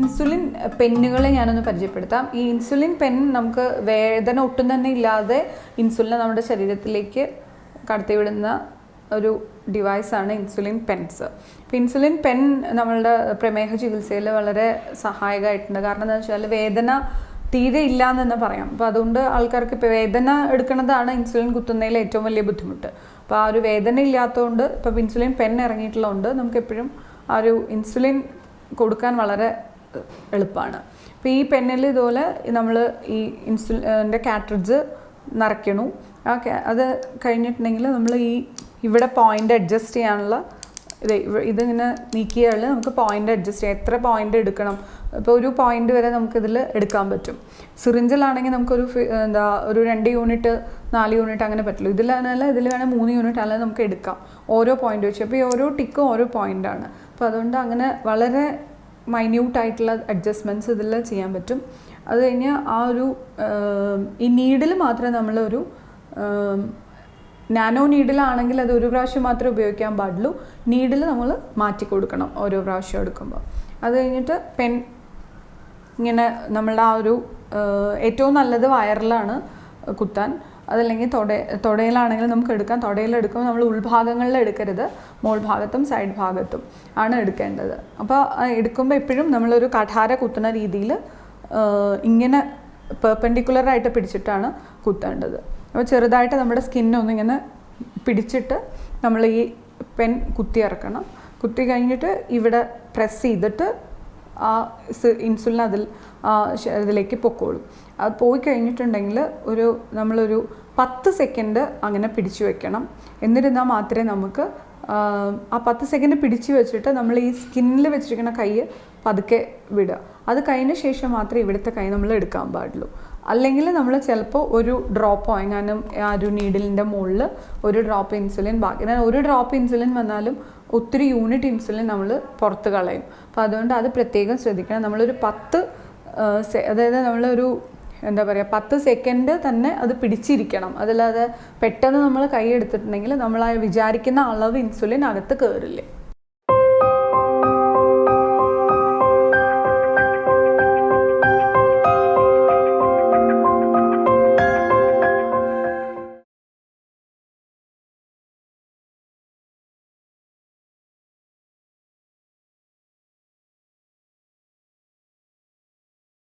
Insulin പെന്നുകളെ ഞാനൊന്ന് പരിചയപ്പെടുത്താം. ഈ ഇൻസുലിൻ പെൻ നമുക്ക് വേദന ഒട്ടും തന്നെ ഇല്ലാതെ ഇൻസുലിനെ നമ്മുടെ ശരീരത്തിലേക്ക് കടത്തിവിടുന്ന ഒരു ഡിവൈസാണ് ഇൻസുലിൻ പെൻസ്. ഇപ്പോൾ ഇൻസുലിൻ പെൻ നമ്മളുടെ പ്രമേഹ ചികിത്സയിൽ വളരെ സഹായകമായിട്ടുണ്ട്. കാരണം എന്താണെന്ന് വെച്ചാൽ വേദന തീരെ ഇല്ല എന്ന് തന്നെ പറയാം. അപ്പോൾ അതുകൊണ്ട് ആൾക്കാർക്ക് ഇപ്പോൾ വേദന എടുക്കുന്നതാണ് ഇൻസുലിൻ കുത്തുന്നതിൽ ഏറ്റവും വലിയ ബുദ്ധിമുട്ട്. അപ്പോൾ ആ ഒരു വേദന ഇല്ലാത്തതുകൊണ്ട് ഇപ്പോൾ ഇൻസുലിൻ പെൻ ഇറങ്ങിയിട്ടുള്ളതുകൊണ്ട് നമുക്ക് എപ്പോഴും ആ ഒരു ഇൻസുലിൻ കൊടുക്കാൻ വളരെ എളുപ്പമാണ്. അപ്പോൾ ഈ പെന്നിൽ ഇതുപോലെ നമ്മൾ ഈ ഇൻസുലിൻ്റെ കാട്രിഡ്ജ് നിറയ്ക്കണു. അത് കഴിഞ്ഞിട്ടുണ്ടെങ്കിൽ നമ്മൾ ഈ ഇവിടെ പോയിൻ്റ് അഡ്ജസ്റ്റ് ചെയ്യാനുള്ള ഇതിങ്ങനെ നീക്കിയാൽ നമുക്ക് പോയിൻ്റ് അഡ്ജസ്റ്റ് ചെയ്യാം. എത്ര പോയിൻ്റ് എടുക്കണം, ഇപ്പോൾ ഒരു പോയിൻ്റ് വരെ നമുക്കിതിൽ എടുക്കാൻ പറ്റും. സിറിഞ്ചിലാണെങ്കിൽ നമുക്കൊരു ഒരു 2 യൂണിറ്റ് 4 യൂണിറ്റ് അങ്ങനെ പറ്റില്ല. ഇതിലാണെങ്കിൽ ഇതിൽ വേണേൽ 3 യൂണിറ്റ് അല്ലെങ്കിൽ നമുക്ക് എടുക്കാം ഓരോ പോയിൻ്റ് വെച്ച്. അപ്പോൾ ഈ ഓരോ ടിക്കും ഓരോ പോയിൻ്റാണ്. അപ്പോൾ അതുകൊണ്ട് അങ്ങനെ വളരെ മൈന്യൂട്ടായിട്ടുള്ള അഡ്ജസ്റ്റ്മെൻറ്റ്സ് ഇതിൽ ചെയ്യാൻ പറ്റും. അത് കഴിഞ്ഞ് ആ ഒരു ഈ നീഡിൽ മാത്രമേ നമ്മളൊരു നാനോ നീഡിലാണെങ്കിൽ അത് ഒരു പ്രാവശ്യം മാത്രമേ ഉപയോഗിക്കാൻ പാടുള്ളൂ. നീഡിൽ നമ്മൾ മാറ്റി കൊടുക്കണം ഓരോ പ്രാവശ്യം എടുക്കുമ്പോൾ. അത് കഴിഞ്ഞിട്ട് പെൻ ഇങ്ങനെ നമ്മളുടെ ആ ഒരു ഏറ്റവും നല്ലത് വയറിലാണ് കുത്താൻ. അതല്ലെങ്കിൽ തുടയിലാണെങ്കിൽ നമുക്ക് എടുക്കാം. തുടയിലെടുക്കുമ്പോൾ നമ്മൾ ഉൾഭാഗങ്ങളിൽ എടുക്കരുത്, മോൾ ഭാഗത്തും സൈഡ് ഭാഗത്തും ആണ് എടുക്കേണ്ടത്. അപ്പോൾ എടുക്കുമ്പോൾ എപ്പോഴും നമ്മളൊരു കഠാര കുത്തുന്ന രീതിയിൽ ഇങ്ങനെ പെർപെൻഡിക്കുലറായിട്ട് പിടിച്ചിട്ടാണ് കുത്തേണ്ടത്. അപ്പോൾ ചെറുതായിട്ട് നമ്മുടെ സ്കിന്നൊന്നിങ്ങനെ പിടിച്ചിട്ട് നമ്മൾ ഈ പെൻ കുത്തി ഇറക്കണം. കുത്തി കഴിഞ്ഞിട്ട് ഇവിടെ പ്രസ് ചെയ്തിട്ട് ആ ഇൻസുലിൻ ഇതിലേക്ക് പൊക്കോളും. അത് പോയി കഴിഞ്ഞിട്ടുണ്ടെങ്കിൽ നമ്മളൊരു 10 സെക്കൻഡ് അങ്ങനെ പിടിച്ചു വെക്കണം. എന്നിരുന്നാൽ മാത്രമേ നമുക്ക് ആ 10 സെക്കൻഡ് പിടിച്ചു വെച്ചിട്ട് നമ്മൾ ഈ സ്കിന്നിൽ വെച്ചിരിക്കുന്ന കൈ പതുക്കെ വിടുക. അത് കഴിഞ്ഞ ശേഷം മാത്രമേ ഇവിടുത്തെ കൈ നമ്മൾ എടുക്കാൻ പാടുള്ളൂ. അല്ലെങ്കിൽ നമ്മൾ ചിലപ്പോൾ ഒരു ഡ്രോപ്പോ എങ്ങാനും ആ ഒരു നീഡിലിൻ്റെ മുകളിൽ ഒരു ഡ്രോപ്പ് ഇൻസുലിൻ ബാക്കി. ഒരു ഡ്രോപ്പ് ഇൻസുലിൻ വന്നാലും ഒത്തിരി യൂണിറ്റ് ഇൻസുലിൻ നമ്മൾ പുറത്ത് കളയും. അപ്പോൾ അതുകൊണ്ട് അത് പ്രത്യേകം ശ്രദ്ധിക്കണം. നമ്മളൊരു 10 അതായത് നമ്മളൊരു 10 സെക്കൻഡ് തന്നെ അത് പിടിച്ചിരിക്കണം. അതല്ലാതെ പെട്ടെന്ന് നമ്മൾ കൈ എടുത്തിട്ടുണ്ടെങ്കിൽ നമ്മൾ വിചാരിക്കുന്ന അളവ് ഇൻസുലിൻ അകത്ത് കയറില്ലേ.